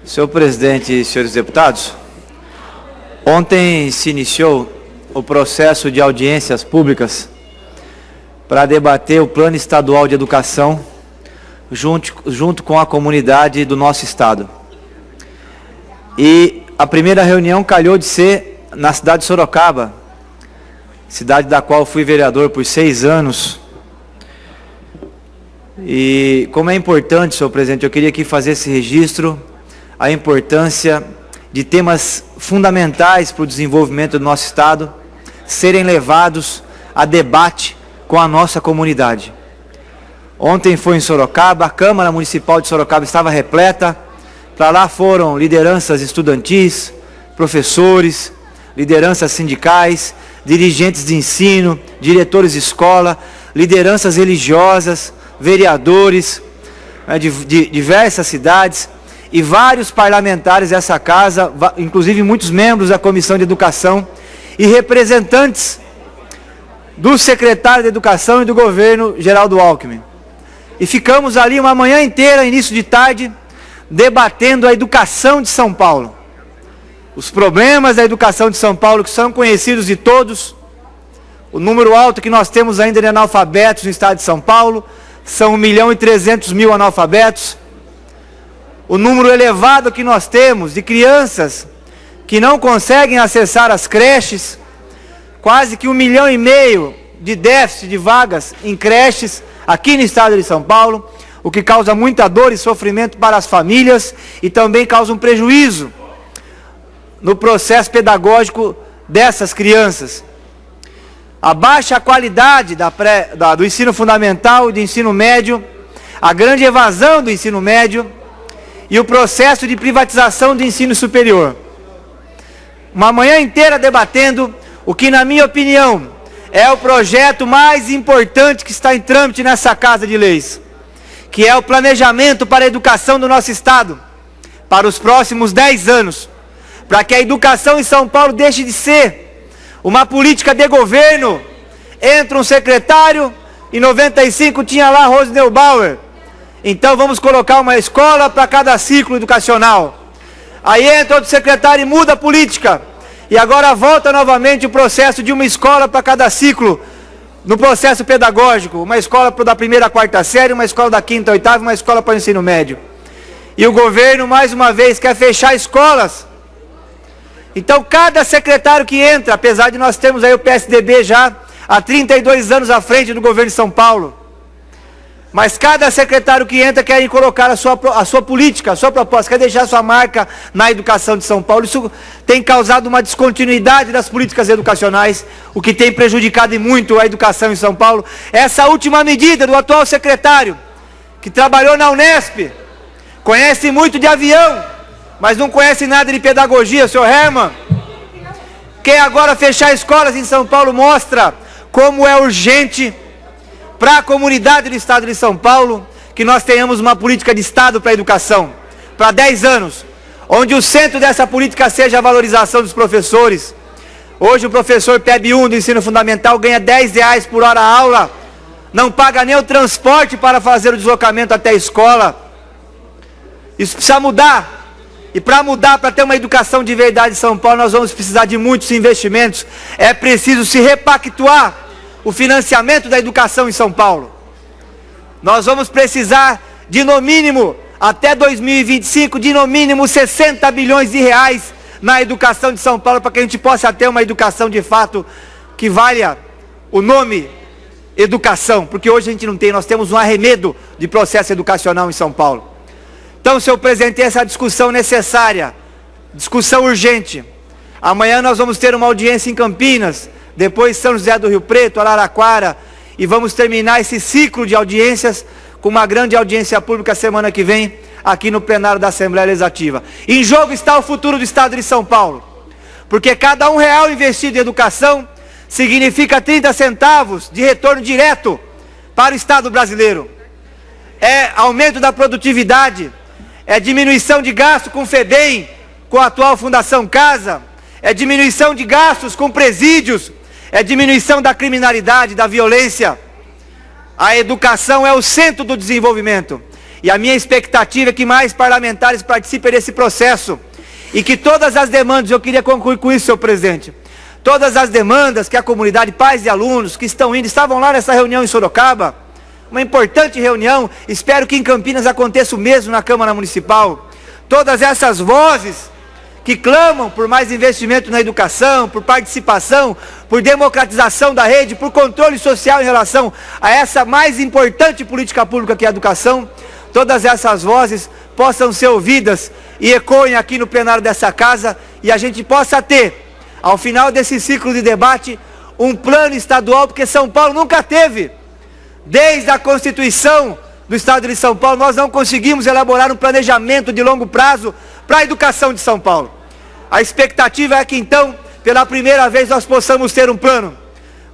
Senhor presidente e senhores deputados, ontem se iniciou o processo de audiências públicas para debater o Plano Estadual de Educação junto com a comunidade do nosso estado. E a primeira reunião calhou de ser na cidade de Sorocaba, cidade da qual fui vereador por 6 anos. E como é importante, senhor presidente, eu queria aqui fazer esse registro, a importância de temas fundamentais para o desenvolvimento do nosso estado serem levados a debate com a nossa comunidade. Ontem foi em Sorocaba, a Câmara Municipal de Sorocaba estava repleta. Para lá foram lideranças estudantis, professores, lideranças sindicais, dirigentes de ensino, diretores de escola, lideranças religiosas, vereadores de diversas cidades e vários parlamentares dessa casa, inclusive muitos membros da Comissão de Educação e representantes do secretário de Educação e do governo Geraldo Alckmin. E ficamos ali uma manhã inteira, início de tarde, debatendo a educação de São Paulo. Os problemas da educação de São Paulo, que são conhecidos de todos, o número alto que nós temos ainda de analfabetos no estado de São Paulo, são 1.300.000 analfabetos, o número elevado que nós temos de crianças que não conseguem acessar as creches, quase que 1,5 milhão de déficit de vagas em creches aqui no estado de São Paulo, o que causa muita dor e sofrimento para as famílias e também causa um prejuízo no processo pedagógico dessas crianças. A baixa qualidade do ensino fundamental e do ensino médio, a grande evasão do ensino médio e o processo de privatização do ensino superior. Uma manhã inteira debatendo o que, na minha opinião, é o projeto mais importante que está em trâmite nessa Casa de Leis, que é o planejamento para a educação do nosso estado, para os próximos 10 anos, para que a educação em São Paulo deixe de ser uma política de governo. Entra um secretário, em 95 tinha lá Rose Neubauer, então vamos colocar uma escola para cada ciclo educacional. Aí entra outro secretário e muda a política, e agora volta novamente o processo de uma escola para cada ciclo, no processo pedagógico, uma escola da 1ª à 4ª série, uma escola da 5ª à 8ª, uma escola para o ensino médio. E o governo, mais uma vez, quer fechar escolas. Então, cada secretário que entra, apesar de nós termos aí o PSDB já há 32 anos à frente do governo de São Paulo, mas cada secretário que entra quer colocar a sua política, a sua proposta, quer deixar a sua marca na educação de São Paulo. Isso tem causado uma descontinuidade das políticas educacionais, o que tem prejudicado e muito a educação em São Paulo. Essa última medida do atual secretário, que trabalhou na Unesp, conhece muito de avião, mas não conhece nada de pedagogia, senhor Herman, quer agora fechar escolas em São Paulo, mostra como é urgente para a comunidade do estado de São Paulo que nós tenhamos uma política de estado para a educação, para 10 anos, onde o centro dessa política seja a valorização dos professores. Hoje o professor PEB 1 do ensino fundamental ganha R$10 por hora a aula, não paga nem o transporte para fazer o deslocamento até a escola. Isso precisa mudar. E para mudar, para ter uma educação de verdade em São Paulo, nós vamos precisar de muitos investimentos. É preciso se repactuar o financiamento da educação em São Paulo. Nós vamos precisar de, no mínimo, até 2025, de no mínimo 60 bilhões de reais na educação de São Paulo, para que a gente possa ter uma educação de fato que valha o nome educação, porque hoje a gente não tem, nós temos um arremedo de processo educacional em São Paulo. Então, senhor presidente, essa discussão necessária, discussão urgente. Amanhã nós vamos ter uma audiência em Campinas, depois São José do Rio Preto, Araraquara, e vamos terminar esse ciclo de audiências com uma grande audiência pública semana que vem, aqui no plenário da Assembleia Legislativa. Em jogo está o futuro do estado de São Paulo, porque cada R$1 investido em educação significa 30 centavos de retorno direto para o estado brasileiro. É aumento da produtividade, é diminuição de gasto com o FEBEM, com a atual Fundação Casa, é diminuição de gastos com presídios, é diminuição da criminalidade, da violência. A educação é o centro do desenvolvimento. E a minha expectativa é que mais parlamentares participem desse processo. E que todas as demandas, eu queria concluir com isso, senhor presidente, todas as demandas que a comunidade, pais e alunos que estavam lá nessa reunião em Sorocaba, uma importante reunião, espero que em Campinas aconteça o mesmo na Câmara Municipal. Todas essas vozes que clamam por mais investimento na educação, por participação, por democratização da rede, por controle social em relação a essa mais importante política pública que é a educação, todas essas vozes possam ser ouvidas e ecoem aqui no plenário dessa casa e a gente possa ter, ao final desse ciclo de debate, um plano estadual, porque São Paulo nunca teve. Desde a Constituição do Estado de São Paulo, nós não conseguimos elaborar um planejamento de longo prazo para a educação de São Paulo. A expectativa é que então, pela primeira vez, nós possamos ter um plano.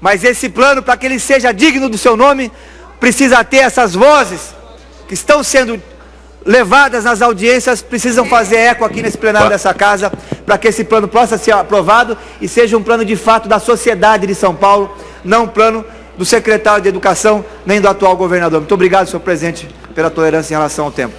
Mas esse plano, para que ele seja digno do seu nome, precisa ter essas vozes que estão sendo levadas nas audiências, precisam fazer eco aqui nesse plenário dessa casa, para que esse plano possa ser aprovado e seja um plano de fato da sociedade de São Paulo, não um plano do secretário de Educação, nem do atual governador. Muito obrigado, senhor presidente, pela tolerância em relação ao tempo.